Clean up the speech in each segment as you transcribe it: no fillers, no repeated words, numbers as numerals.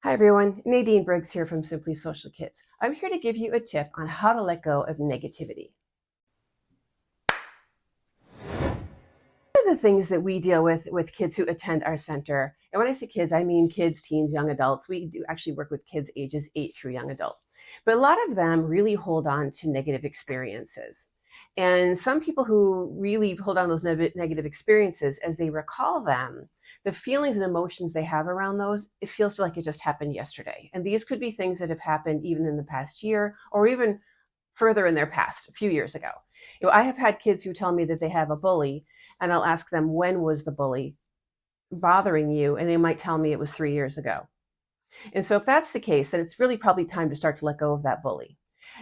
Hi everyone, Nadine Briggs here from Simply Social Kids. I'm here to give you a tip on how to let go of negativity. One of the things that we deal with kids who attend our center, and when I say kids, I mean kids, teens, young adults. We do actually work with kids ages 8 through young adult. But a lot of them really hold on to negative experiences. And some people who really hold on to those negative experiences, as they recall them, the feelings and emotions they have around those, it feels like it just happened yesterday. And these could be things that have happened even in the past year or even further in their past, a few years ago. I have had kids who tell me that they have a bully, and I'll ask them, when was the bully bothering you? And they might tell me it was 3 years ago. And so if that's the case, then it's really probably time to start to let go of that bully.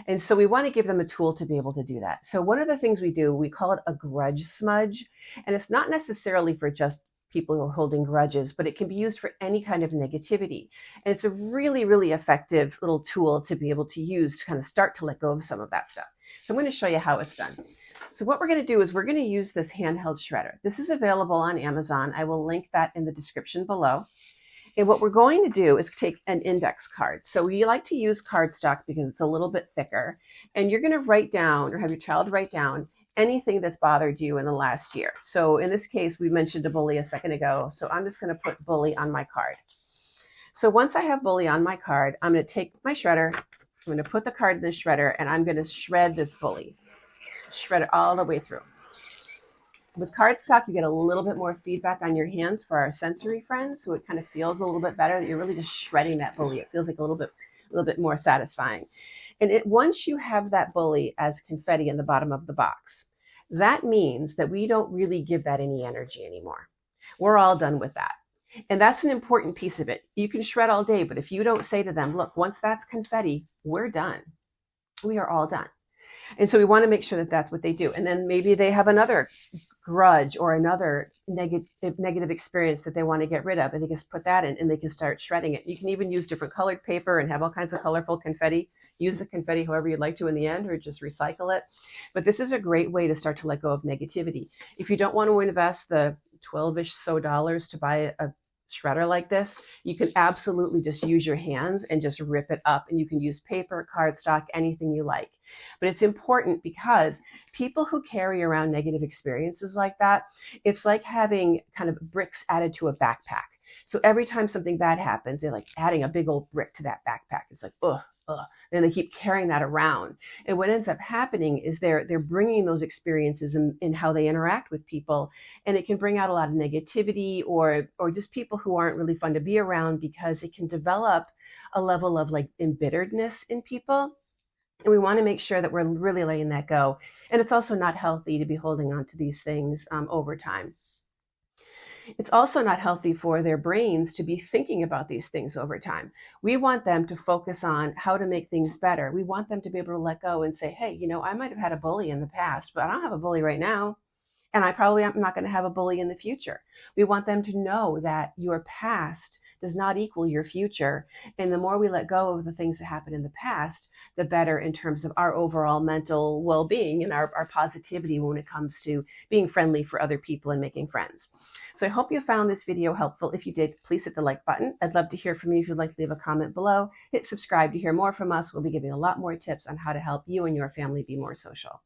And so we want to give them a tool to be able to do that. So one of the things we do, we call it a grudge smudge. And it's not necessarily for just people who are holding grudges, but it can be used for any kind of negativity. And it's a really, really effective little tool to be able to use to kind of start to let go of some of that stuff. So I'm going to show you how it's done. So what we're going to do is we're going to use this handheld shredder. This is available on Amazon. I will link that in the description below. And what we're going to do is take an index card. So we like to use cardstock because it's a little bit thicker. And you're going to write down, or have your child write down, anything that's bothered you in the last year. So in this case, we mentioned a bully a second ago. So I'm just going to put bully on my card. So once I have bully on my card, I'm going to take my shredder. I'm going to put the card in the shredder, and I'm going to shred this bully. Shred it all the way through. With cardstock, you get a little bit more feedback on your hands for our sensory friends, so it kind of feels a little bit better that you're really just shredding that bully. It feels like a little bit more satisfying. And once you have that bully as confetti in the bottom of the box, that means that we don't really give that any energy anymore. We're all done with that. And that's an important piece of it. You can shred all day, but if you don't say to them, look, once that's confetti, we're done. We are all done. And so we want to make sure that that's what they do. And then maybe they have another grudge or another negative experience that they want to get rid of, and they just put that in and they can start shredding it. You can even use different colored paper and have all kinds of colorful confetti. Use the confetti however you'd like to in the end, or just recycle it. But this is a great way to start to let go of negativity. If you don't want to invest the 12-ish so dollars to buy a shredder like this, you can absolutely just use your hands and just rip it up, and you can use paper, cardstock, anything you like. But it's important because people who carry around negative experiences like that, it's like having kind of bricks added to a backpack. So every time something bad happens, they're like adding a big old brick to that backpack. It's like, ugh. And they keep carrying that around. And what ends up happening is they're bringing those experiences in how they interact with people. And it can bring out a lot of negativity or just people who aren't really fun to be around, because it can develop a level of like embitteredness in people. And we want to make sure that we're really letting that go. And it's also not healthy to be holding on to these things over time. It's also not healthy for their brains to be thinking about these things over time. We want them to focus on how to make things better. We want them to be able to let go and say, hey, I might have had a bully in the past, but I don't have a bully right now. And I probably am not going to have a bully in the future. We want them to know that your past does not equal your future. And the more we let go of the things that happened in the past, the better in terms of our overall mental well-being and our positivity when it comes to being friendly for other people and making friends. So I hope you found this video helpful. If you did, please hit the like button. I'd love to hear from you. If you'd like to leave a comment below, hit subscribe to hear more from us. We'll be giving a lot more tips on how to help you and your family be more social.